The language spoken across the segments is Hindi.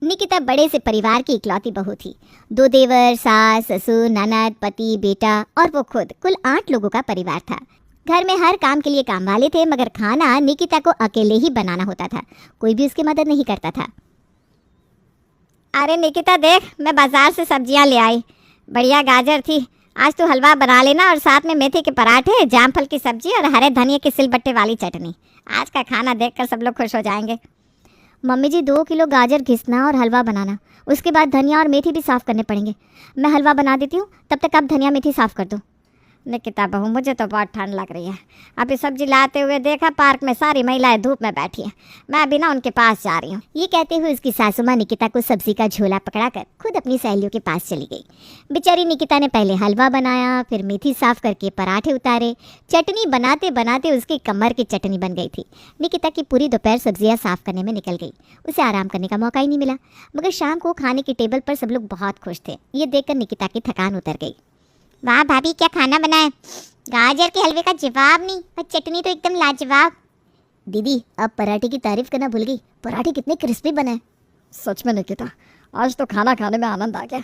निकिता बड़े से परिवार की इकलौती बहू थी। 2 देवर, सास, ससुर, ननद, पति, बेटा और वो खुद, कुल 8 लोगों का परिवार था। घर में हर काम के लिए काम वाले थे, मगर खाना निकिता को अकेले ही बनाना होता था। कोई भी उसकी मदद नहीं करता था। अरे निकिता देख, मैं बाजार से सब्जियां ले आई। बढ़िया गाजर थी। आज तू हलवा बना लेना और साथ में मेथी के पराठे, जामफल की सब्जी और हरे धनिया की सिलबट्टे वाली चटनी। आज का खाना देखकर सब लोग खुश हो जाएंगे। मम्मी जी 2 किलो गाजर घिसना और हलवा बनाना, उसके बाद धनिया और मेथी भी साफ़ करने पड़ेंगे। मैं हलवा बना देती हूँ, तब तक आप धनिया मेथी साफ़ कर दो। निकिता बहू, मुझे तो बहुत ठंड लग रही है। अभी सब्जी लाते हुए देखा पार्क में सारी महिलाएं धूप में बैठी हैं। मैं अभी ना उनके पास जा रही हूँ। ये कहते हुए उसकी सासू माँ निकिता को सब्जी का झोला पकड़ाकर खुद अपनी सहेलियों के पास चली गई। बेचारी निकिता ने पहले हलवा बनाया, फिर मेथी साफ करके पराठे उतारे। चटनी बनाते बनाते उसकी कमर की चटनी बन गई थी। निकिता की पूरी दोपहर सब्जियाँ साफ करने में निकल गई। उसे आराम करने का मौका ही नहीं मिला। मगर शाम को खाने की टेबल पर सब लोग बहुत खुश थे। ये देखकर निकिता की थकान उतर गई। वाह भाभी, क्या खाना बनाया। गाजर के हलवे का जवाब नहीं, और चटनी तो एकदम लाजवाब। दीदी, अब पराठे की तारीफ करना भूल गई। पराठे कितने क्रिस्पी बने। सच में निकिता, आज तो खाना खाने में आनंद आ गया।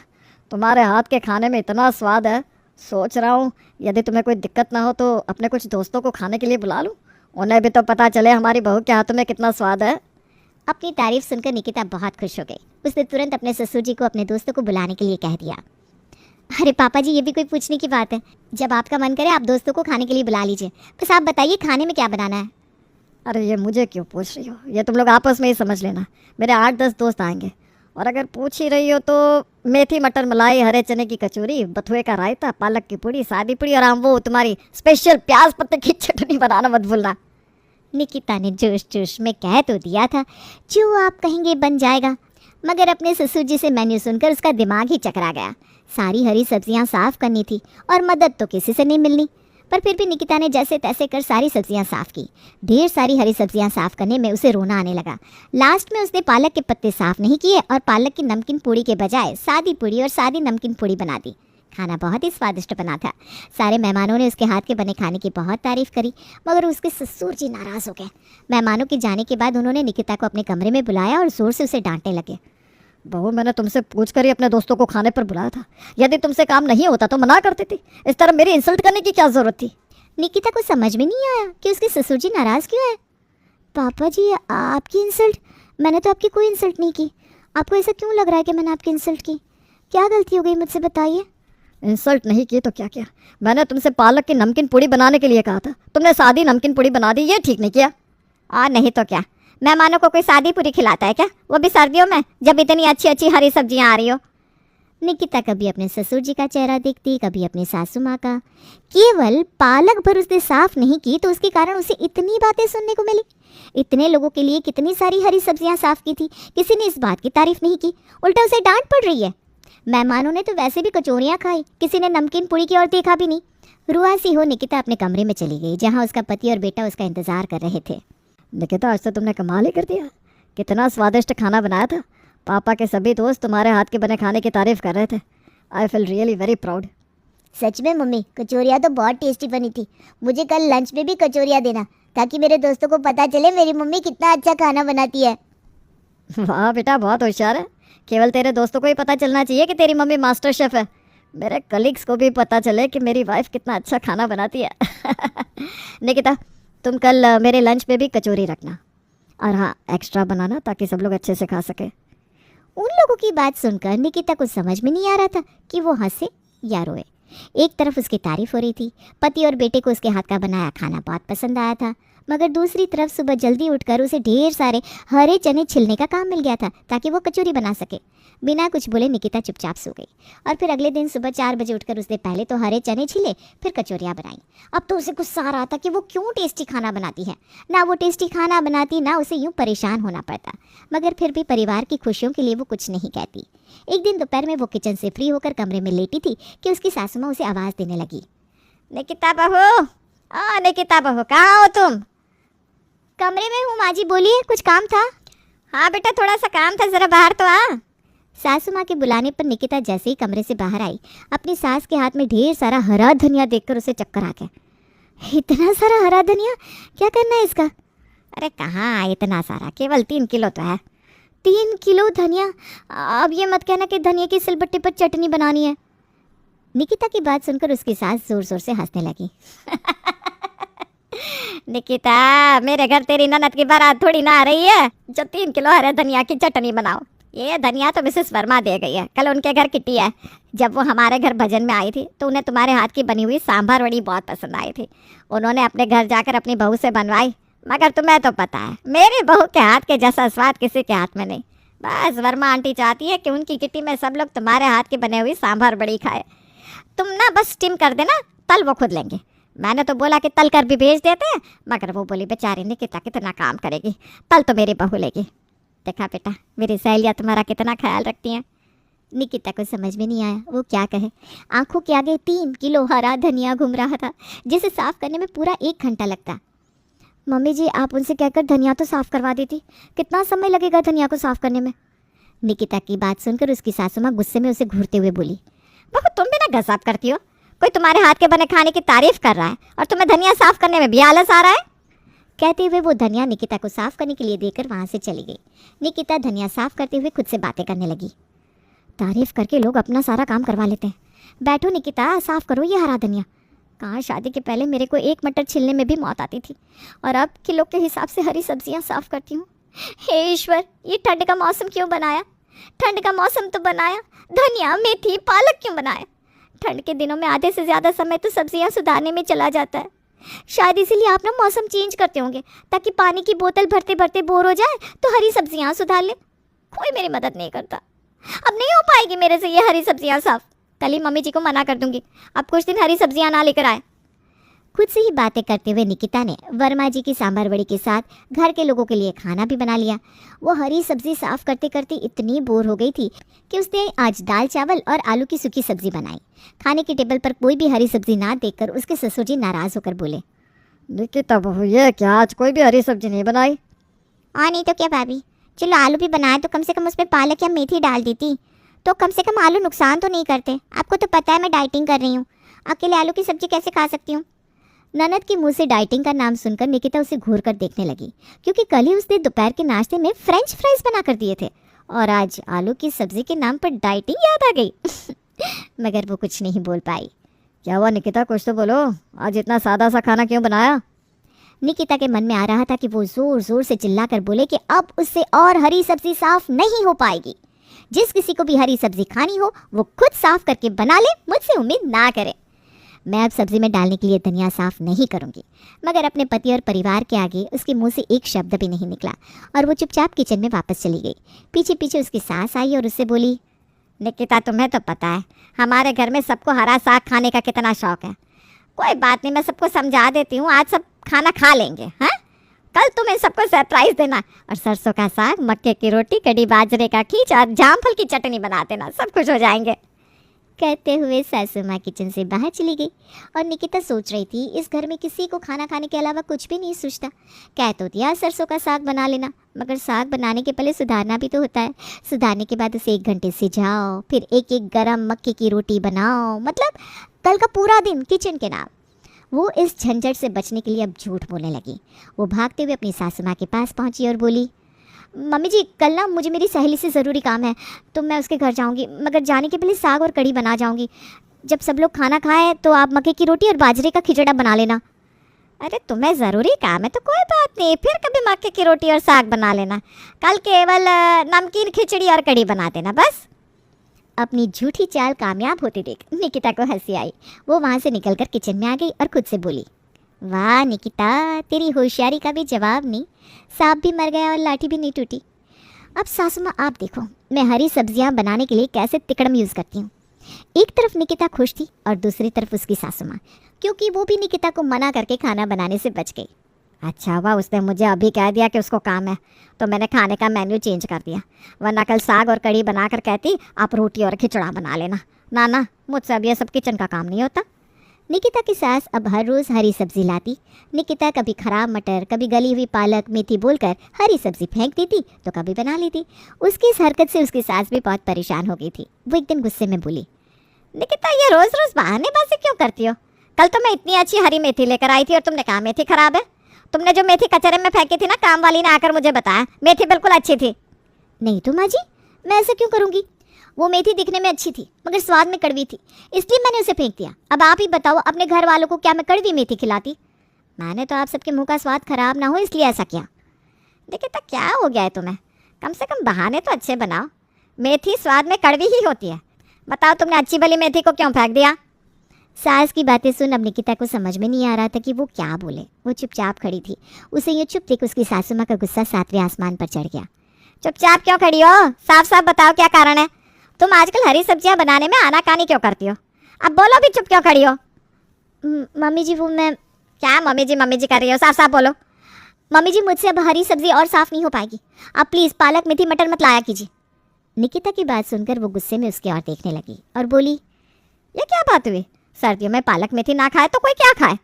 तुम्हारे हाथ के खाने में इतना स्वाद है। सोच रहा हूँ यदि तुम्हें कोई दिक्कत ना हो तो अपने कुछ दोस्तों को खाने के लिए बुला लूँ। उन्हें भी तो पता चले हमारी बहू के हाथों में कितना स्वाद है। अपनी तारीफ सुनकर निकिता बहुत खुश हो गई। उसने तुरंत अपने ससुर जी को अपने दोस्तों को बुलाने के लिए कह दिया। अरे पापा जी, ये भी कोई पूछने की बात है। जब आपका मन करे आप दोस्तों को खाने के लिए बुला लीजिए। बस आप बताइए खाने में क्या बनाना है। अरे ये मुझे क्यों पूछ रही हो, ये तुम लोग आपस में ही समझ लेना। मेरे 8-10 दोस्त आएंगे। और अगर पूछ ही रही हो तो मेथी मटर मलाई, हरे चने की कचौरी, बथुए का रायता, पालक की पूड़ी, सादी पूड़ी और वो तुम्हारी स्पेशल प्याज पत्ते की चटनी बनाना मत भूलना। निकिता ने जोश जोश में कह तो दिया था जो आप कहेंगे बन जाएगा, मगर अपने ससुर जी से मेन्यू सुनकर उसका दिमाग ही चकरा गया। सारी हरी सब्जियां साफ़ करनी थी और मदद तो किसी से नहीं मिलनी। पर फिर भी निकिता ने जैसे तैसे कर सारी सब्जियां साफ़ की। ढेर सारी हरी सब्जियां साफ़ करने में उसे रोना आने लगा। लास्ट में उसने पालक के पत्ते साफ़ नहीं किए और पालक की नमकीन पूड़ी के बजाय सादी पूड़ी और सादी नमकीन पूड़ी बना दी। खाना बहुत ही स्वादिष्ट बना था। सारे मेहमानों ने उसके हाथ के बने खाने की बहुत तारीफ़ करी, मगर उसके ससुर जी नाराज़ हो गए। मेहमानों के जाने के बाद उन्होंने निकिता को अपने कमरे में बुलाया और ज़ोर से उसे डांटने लगे। बहू, मैंने तुमसे पूछ कर ही अपने दोस्तों को खाने पर बुलाया था। यदि तुमसे काम नहीं होता तो मना करती थी। इस तरह मेरी इंसल्ट करने की क्या ज़रूरत थी। निकिता को समझ में नहीं आया कि उसके ससुर जी नाराज़ क्यों है। पापा जी, आपकी इंसल्ट? मैंने तो आपकी कोई इंसल्ट नहीं की। आपको ऐसा क्यों लग रहा है कि मैंने आपकी इंसल्ट की? क्या गलती हो गई मुझसे, बताइए। इंसल्ट नहीं की तो क्या किया? मैंने तुमसे पालक की नमकीन पूड़ी बनाने के लिए कहा था, तुमने सादी नमकीन पूड़ी बना दी। ये ठीक नहीं किया। नहीं तो क्या, मेहमानों को कोई सादी पूरी खिलाता है क्या, वो भी सर्दियों में जब इतनी अच्छी अच्छी हरी सब्जियां आ रही हो। निकिता कभी अपने ससुर जी का चेहरा देखती, कभी अपनी सासू माँ का। केवल पालक भर उसने साफ नहीं की तो उसके कारण उसे इतनी बातें सुनने को मिली। इतने लोगों के लिए कितनी सारी हरी सब्जियां साफ की थी, किसी ने इस बात की तारीफ नहीं की, उल्टा उसे डांट पड़ रही है। मेहमानों ने तो वैसे भी कचौरियाँ खाई, किसी ने नमकीन पूड़ी की ओर देखा भी नहीं। रुआसी हो निकिता अपने कमरे में चली गई, जहाँ उसका पति और बेटा उसका इंतजार कर रहे थे। निकिता, आज तो तुमने कमाल ही कर दिया। कितना स्वादिष्ट खाना बनाया था। पापा के सभी दोस्त तुम्हारे हाथ के बने खाने की तारीफ कर रहे थे। I feel really very proud. सच में मम्मी, कचौरियाँ तो बहुत टेस्टी बनी थी। मुझे कल लंच में भी कचौरियाँ देना, ताकि मेरे दोस्तों को पता चले मेरी मम्मी कितना अच्छा खाना बनाती है। वाह बेटा, बहुत होशियार है। केवल तेरे दोस्तों को ही पता चलना चाहिए कि तेरी मम्मी मास्टर शेफ़ है। मेरे कलीग्स को भी पता चले कि मेरी वाइफ कितना अच्छा खाना बनाती है। निकिता, तुम कल मेरे लंच में भी कचौरी रखना, और हाँ, एक्स्ट्रा बनाना ताकि सब लोग अच्छे से खा सके। उन लोगों की बात सुनकर निकिता को समझ में नहीं आ रहा था कि वो हंसे या रोए। एक तरफ उसकी तारीफ हो रही थी, पति और बेटे को उसके हाथ का बनाया खाना बहुत पसंद आया था, मगर दूसरी तरफ सुबह जल्दी उठकर उसे ढेर सारे हरे चने छिलने का काम मिल गया था ताकि वो कचौरी बना सके। बिना कुछ बोले निकिता चुपचाप सो गई और फिर अगले दिन सुबह 4 बजे उठकर उसने पहले तो हरे चने छिले, फिर कचौरियाँ बनाई। अब तो उसे गुस्सा आ रहा था कि वो क्यों टेस्टी खाना बनाती है। ना वो टेस्टी खाना बनाती, ना उसे यूँ परेशान होना पड़ता, मगर फिर भी परिवार की खुशियों के लिए वो कुछ नहीं कहती। एक दिन दोपहर में वो किचन से फ्री होकर कमरे में लेटी थी कि उसकी सासू माँ उसे आवाज़ देने लगी। निकिता बहू, निकिता बहू, कहाँ हो तुम? कमरे में हूँ माँ जी, बोलिए, कुछ काम था? हाँ बेटा, थोड़ा सा काम था, ज़रा बाहर तो आ। सासू माँ के बुलाने पर निकिता जैसे ही कमरे से बाहर आई, अपनी सास के हाथ में ढेर सारा हरा धनिया देखकर उसे चक्कर आ गया। इतना सारा हरा धनिया, क्या करना है इसका? अरे कहाँ इतना सारा, केवल 3 किलो तो है। 3 किलो धनिया? अब ये मत कहना कि धनिया की सिलबट्टे पर चटनी बनानी है। निकिता की बात सुनकर उसकी सास जोर जोर से हंसने लगी। निकिता, मेरे घर तेरी ननद की बारात थोड़ी ना आ रही है जो 3 किलो हरे धनिया की चटनी बनाओ। ये धनिया तो मिसेस वर्मा दे गई है। कल उनके घर किट्टी है। जब वो हमारे घर भजन में आई थी तो उन्हें तुम्हारे हाथ की बनी हुई सांभर वड़ी बहुत पसंद आई थी। उन्होंने अपने घर जाकर अपनी बहू से बनवाई, मगर तुम्हें तो पता है मेरी बहू के हाथ के जैसा स्वाद किसी के हाथ में नहीं। बस वर्मा आंटी चाहती है कि उनकी किट्टी में सब लोग तुम्हारे हाथ की बनी हुई सांभर बड़ी खाए। तुम ना बस स्टीम कर देना, तल वो खुद लेंगे। मैंने तो बोला कि तल कर भी भेज देते हैं, मगर वो बोली बेचारी निकिता कितना काम करेगी, तल तो मेरी बहू लेगी। देखा बेटा, मेरी सहेलियाँ तुम्हारा कितना ख्याल रखती हैं। निकिता को समझ में नहीं आया वो क्या कहे। आंखों के आगे 3 किलो हरा धनिया घूम रहा था जिसे साफ करने में पूरा 1 घंटा लगता। मम्मी जी, आप उनसे कहकर धनिया तो साफ करवा देती। कितना समय लगेगा धनिया को साफ करने में? निकिता की बात सुनकर उसकी सासू माँ गुस्से में उसे घूरते हुए बोली, बहू तुम भी ना गसाप करती हो। कोई तुम्हारे हाथ के बने खाने की तारीफ कर रहा है और तुम्हें धनिया साफ करने में भी आलस आ रहा है। कहते हुए वो धनिया निकिता को साफ करने के लिए देकर वहाँ से चली गई। निकिता धनिया साफ करते हुए खुद से बातें करने लगी। तारीफ करके लोग अपना सारा काम करवा लेते हैं। बैठो निकिता, साफ करो ये हरा धनिया। कहाँ शादी के पहले मेरे को 1 मटर छिलने में भी मौत आती थी और अब किलो के हिसाब से हरी सब्जियाँ साफ करती हूँ। हे ईश्वर, ये ठंड का मौसम क्यों बनाया? ठंड का मौसम तो बनाया, धनिया मेथी पालक क्यों बनाया? ठंड के दिनों में आधे से ज़्यादा समय तो सब्जियां सुधारने में चला जाता है। शायद इसीलिए आप ना मौसम चेंज करते होंगे ताकि पानी की बोतल भरते भरते बोर हो जाए तो हरी सब्जियां सुधार ले। कोई मेरी मदद नहीं करता। अब नहीं हो पाएगी मेरे से ये हरी सब्जियां साफ। कल ही मम्मी जी को मना कर दूंगी, अब कुछ दिन हरी सब्जियां ना लेकर आए। खुद से ही बातें करते हुए निकिता ने वर्मा जी की सांभर वड़ी के साथ घर के लोगों के लिए खाना भी बना लिया। वो हरी सब्जी साफ करते करते इतनी बोर हो गई थी कि उसने आज दाल चावल और आलू की सूखी सब्जी बनाई। खाने की टेबल पर कोई भी हरी सब्जी ना देखकर उसके ससुर जी नाराज होकर बोले, निकिता बहू, ये क्या आज कोई भी हरी सब्जी नहीं बनाई? और नहीं तो क्या भाभी, चलो आलू भी बनाए तो कम से कम उसमें पालक या मेथी डाल देती तो कम से कम आलू नुकसान तो नहीं करते। आपको तो पता है मैं डाइटिंग कर रही हूँ, अकेले आलू की सब्जी कैसे खा सकती हूँ? ननद के मुंह से डाइटिंग का नाम सुनकर निकिता उसे घूर कर देखने लगी, क्योंकि कल ही उसने दोपहर के नाश्ते में फ्रेंच फ्राइज बना कर दिए थे और आज आलू की सब्जी के नाम पर डाइटिंग याद आ गई। मगर वो कुछ नहीं बोल पाई। क्या हुआ निकिता, कुछ तो बोलो, आज इतना सादा सा खाना क्यों बनाया? निकिता के मन में आ रहा था कि वो जोर जोर से चिल्लाकर बोले कि अब उससे और हरी सब्जी साफ नहीं हो पाएगी। जिस किसी को भी हरी सब्जी खानी हो वो खुद साफ करके बना ले, मुझसे उम्मीद ना करे। मैं अब सब्जी में डालने के लिए धनिया साफ नहीं करूंगी। मगर अपने पति और परिवार के आगे उसके मुंह से एक शब्द भी नहीं निकला और वो चुपचाप किचन में वापस चली गई। पीछे पीछे उसकी सास आई और उससे बोली, निकिता तुम्हें तो पता है हमारे घर में सबको हरा साग खाने का कितना शौक है। कोई बात नहीं, मैं सबको समझा देती हूँ, आज सब खाना खा लेंगे। हाँ, कल तुम्हें सबको सरप्राइज देना और सरसों का साग, मक्के की रोटी, कड़ी बाजरे का खींच और जामफल की चटनी बना देना, सब खुश हो जाएंगे। कहते हुए सासू माँ किचन से बाहर चली गई और निकिता सोच रही थी इस घर में किसी को खाना खाने के अलावा कुछ भी नहीं सूझता। कह तो दिया सरसों का साग बना लेना, मगर साग बनाने के पहले सुधारना भी तो होता है। सुधारने के बाद उसे 1 घंटे सिझाओ, फिर एक एक गरम मक्के की रोटी बनाओ, मतलब कल का पूरा दिन किचन के नाम। वो इस झंझट से बचने के लिए अब झूठ बोलने लगी। वो भागते हुए अपनी सासू माँ के पास पहुँची और बोली, मम्मी जी कल ना मुझे मेरी सहेली से ज़रूरी काम है तो मैं उसके घर जाऊंगी, मगर जाने के पहले साग और कड़ी बना जाऊंगी। जब सब लोग खाना खाएं तो आप मक्के की रोटी और बाजरे का खिचड़ा बना लेना। अरे तुम्हें ज़रूरी काम है तो कोई बात नहीं, फिर कभी मक्के की रोटी और साग बना लेना। कल केवल नमकीन खिचड़ी और कड़ी बना देना बस। अपनी झूठी चाल कामयाब होते देख निकिता को हंसी आई। वो वहाँ से निकलकर किचन में आ गई और खुद से बोली, वाह निकिता, तेरी होशियारी का भी जवाब नहीं। सांप भी मर गया और लाठी भी नहीं टूटी। अब सासू माँ आप देखो मैं हरी सब्जियाँ बनाने के लिए कैसे तिकड़म यूज़ करती हूँ। एक तरफ निकिता खुश थी और दूसरी तरफ उसकी सासू माँ, क्योंकि वो भी निकिता को मना करके खाना बनाने से बच गई। अच्छा हुआ उसने मुझे अभी कह दिया कि उसको काम है, तो मैंने खाने का मेन्यू चेंज कर दिया, वरना कल साग और कड़ी बनाकर कहती आप रोटी और खिचड़ा बना लेना। ना ना, मुझसे अब ये सब किचन का काम नहीं होता। निकिता की सास अब हर रोज़ हरी सब्जी लाती। निकिता कभी खराब मटर, कभी गली हुई पालक मेथी बोलकर हरी सब्जी फेंक देती तो कभी बना लेती। उसकी इस हरकत से उसकी सास भी बहुत परेशान हो गई थी। वो एक दिन गुस्से में बोली, निकिता ये रोज़ रोज़ बहानेबाजी क्यों करती हो? कल तो मैं इतनी अच्छी हरी मेथी लेकर आई थी और तुमने कहा मेथी खराब है। तुमने जो मेथी कचरे में फेंकी थी ना, काम वाली ने आकर मुझे बताया मेथी बिल्कुल अच्छी थी। नहीं तो माँ जी, मैं ऐसा क्यों करूँगी? वो मेथी दिखने में अच्छी थी मगर स्वाद में कड़वी थी, इसलिए मैंने उसे फेंक दिया। अब आप ही बताओ, अपने घर वालों को क्या मैं कड़वी मेथी खिलाती? मैंने तो आप सबके मुंह का स्वाद खराब ना हो इसलिए ऐसा किया। देखिए तो क्या हो गया है तुम्हें? कम से कम बहाने तो अच्छे बनाओ। मेथी स्वाद में कड़वी ही होती है। बताओ तुमने अच्छी भली मेथी को क्यों फेंक दिया? सास की बातें सुन अब निकिता को समझ में नहीं आ रहा था कि वो क्या बोले। वो चुपचाप खड़ी थी। उसे ये चुप देख उसकी सासू माँ का गुस्सा 7वें आसमान पर चढ़ गया। चुपचाप क्यों खड़ी हो? साफ साफ बताओ क्या कारण है? तुम आजकल हरी सब्जियां बनाने में आनाकानी क्यों करती हो? अब बोलो भी, चुप क्यों खड़ी हो? मम्मी जी वो मैं क्या मम्मी जी कर रही हो? साफ साफ बोलो। मम्मी जी मुझसे अब हरी सब्जी और साफ नहीं हो पाएगी। आप प्लीज़ पालक मेथी मटर मत लाया कीजिए। निकिता की बात सुनकर वो गुस्से में उसकी ओर देखने लगी और बोली, ये क्या बात हुई? सर्दियों में पालक मेथी ना खाए तो कोई क्या खाए?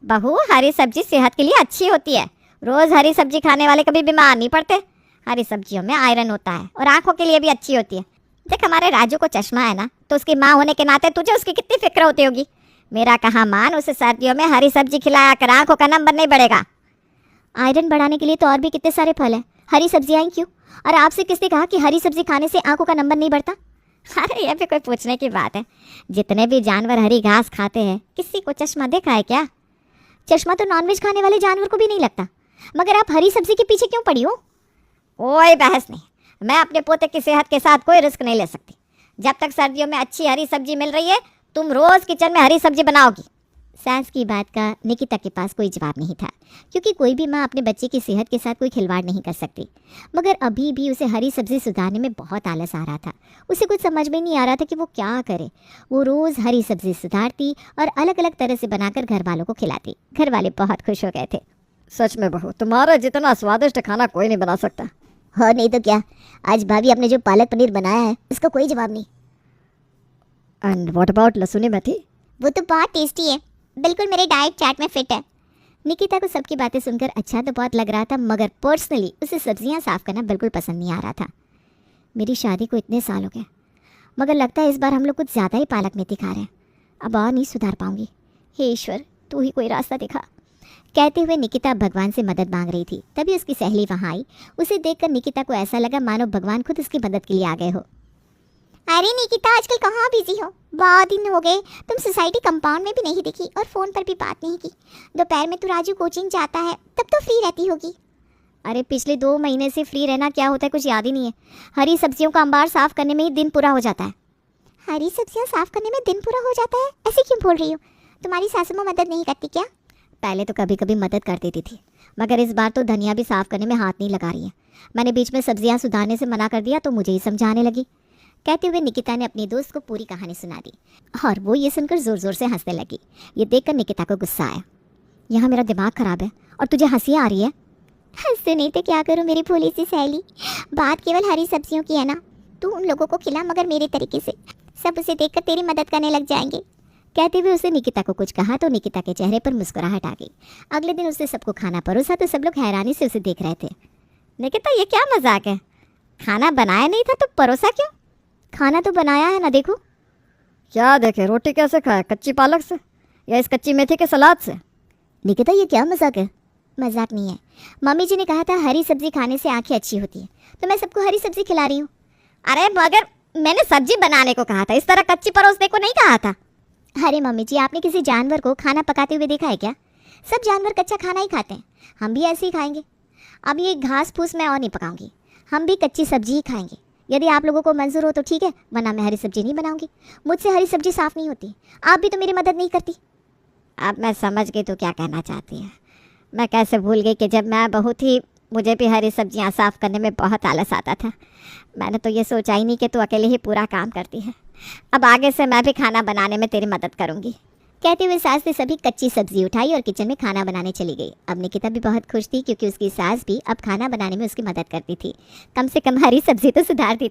बहू, हरी सब्जी सेहत के लिए अच्छी होती है। रोज़ हरी सब्जी खाने वाले कभी बीमार नहीं पड़ते। हरी सब्जियों में आयरन होता है और आंखों के लिए भी अच्छी होती है। देख, हमारे राजू को चश्मा है ना, तो उसकी माँ होने के नाते तुझे उसकी कितनी फिक्र होती होगी। मेरा कहा मान, उसे सर्दियों में हरी सब्जी खिलाया कर, आंखों का नंबर नहीं बढ़ेगा। आयरन बढ़ाने के लिए तो और भी कितने सारे फल हैं, हरी सब्जियाँ ही क्यों? और आपसे किसने कहा कि हरी सब्जी खाने से आंखों का नंबर नहीं बढ़ता? अरे ये भी कोई पूछने की बात है? जितने भी जानवर हरी घास खाते हैं, किसी को चश्मा देखा है क्या? चश्मा तो नॉनवेज खाने वाले जानवर को भी नहीं लगता, मगर आप हरी सब्जी के पीछे क्यों पड़ी हो? कोई बहस नहीं, मैं अपने पोते की सेहत के साथ कोई रिस्क नहीं ले सकती। जब तक सर्दियों में अच्छी हरी सब्जी मिल रही है, तुम रोज किचन में हरी सब्जी बनाओगी। सास की बात का निकिता के पास कोई जवाब नहीं था, क्योंकि कोई भी माँ अपने बच्चे की सेहत के साथ कोई खिलवाड़ नहीं कर सकती। मगर अभी भी उसे हरी सब्जी सुधारने में बहुत आलस आ रहा था। उसे कुछ समझ में नहीं आ रहा था कि वो क्या करे। वो रोज़ हरी सब्जी सुधारती और अलग अलग तरह से बनाकर घर वालों को खिलाती। घर वाले बहुत खुश हो गए थे। सच में बहू, तुम्हारा जितना स्वादिष्ट खाना कोई नहीं बना सकता। हाँ नहीं तो क्या, आज भाभी आपने जो पालक पनीर बनाया है उसका कोई जवाब नहीं। एंड व्हाट अबाउट लहसुनी मेथी? वो तो बहुत टेस्टी है, बिल्कुल मेरे डाइट चार्ट में फिट है। निकिता को सबकी बातें सुनकर अच्छा तो बहुत लग रहा था, मगर पर्सनली उसे सब्जियां साफ करना बिल्कुल पसंद नहीं आ रहा था। मेरी शादी को इतने साल हो गए, मगर लगता है इस बार हम लोग कुछ ज़्यादा ही पालक मेथी खा रहे हैं। अब और नहीं सुधार पाऊंगी। हे ईश्वर, तू ही कोई रास्ता दिखा। कहते हुए निकिता भगवान से मदद मांग रही थी। तभी उसकी सहेली वहाँ आई। उसे देखकर निकिता को ऐसा लगा मानो भगवान खुद उसकी मदद के लिए आ गए हो। अरे निकिता, आजकल कहाँ बिजी हो? बहुत दिन हो गए, तुम सोसाइटी कंपाउंड में भी नहीं दिखी और फ़ोन पर भी बात नहीं की। दोपहर में तो राजू कोचिंग जाता है, तब तो फ्री रहती होगी। अरे पिछले 2 महीने से फ्री रहना क्या होता है कुछ याद ही नहीं है। हरी सब्जियों का अंबार साफ करने में ही दिन पूरा हो जाता है। हरी सब्जियाँ साफ करने में दिन पूरा हो जाता है? ऐसे क्यों बोल रही हो? तुम्हारी सासू माँ मदद नहीं करती क्या? पहले तो कभी कभी मदद कर देती थी, मगर इस बार तो धनिया भी साफ करने में हाथ नहीं लगा रही है। मैंने बीच में सब्जियां सुधारने से मना कर दिया तो मुझे ही समझाने लगी। कहते हुए निकिता ने अपनी दोस्त को पूरी कहानी सुना दी और वो ये सुनकर ज़ोर ज़ोर से हंसने लगी। ये देखकर निकिता को गुस्सा आया। यहाँ मेरा दिमाग ख़राब है और तुझे हंसी आ रही है? हंसते नहीं तो क्या करूँ मेरी भोली सी सहेली। बात केवल हरी सब्जियों की है ना। तू उन लोगों को खिला, मगर मेरे तरीके से। सब उसे देखकर तेरी मदद करने लग जाएंगे। कहते हुए उसे निकिता को कुछ कहा तो निकिता के चेहरे पर मुस्कुराहट आ गई। अगले दिन उसने सबको खाना परोसा तो सब लोग हैरानी से उसे देख रहे थे। निकिता, ये क्या मजाक है? खाना बनाया नहीं था तो परोसा क्यों? खाना तो बनाया है ना, देखो। क्या देखे? रोटी कैसे खाए? कच्ची पालक से या इस कच्ची मेथी के सलाद से? निकिता, ये क्या मजाक है? मजाक नहीं है। मम्मी जी ने कहा था हरी सब्जी खाने से आंखें अच्छी होती है, तो मैं सबको हरी सब्जी खिला रही हूँ। अरे मगर मैंने सब्जी बनाने को कहा था, इस तरह कच्ची परोसने को नहीं कहा था। अरे मम्मी जी, आपने किसी जानवर को खाना पकाते हुए देखा है क्या? सब जानवर कच्चा खाना ही खाते हैं, हम भी ऐसे ही खाएंगे। अब ये घास फूस मैं और नहीं पकाऊंगी, हम भी कच्ची सब्जी ही खाएंगे। यदि आप लोगों को मंजूर हो तो ठीक है, वरना मैं हरी सब्जी नहीं बनाऊंगी। मुझसे हरी सब्जी साफ नहीं होती। आप भी तो मेरी मदद नहीं करती। अब मैं समझ गई तू क्या कहना चाहती है। मैं कैसे भूल गई कि जब मैं बहू थी मुझे भी हरी सब्जियां साफ़ करने में बहुत आलस आता था। मैंने तो ये सोचा ही नहीं कि तू अकेले ही पूरा काम करती है। अब आगे से मैं भी खाना बनाने में तेरी मदद करूँगी। कहते हुए सास ने सभी कच्ची सब्जी उठाई और किचन में खाना बनाने चली गई। अब निकिता भी बहुत खुश थी, क्योंकि उसकी सास भी अब खाना बनाने में उसकी मदद करती थी। कम से कम हरी सब्जी तो सुधार दी थी।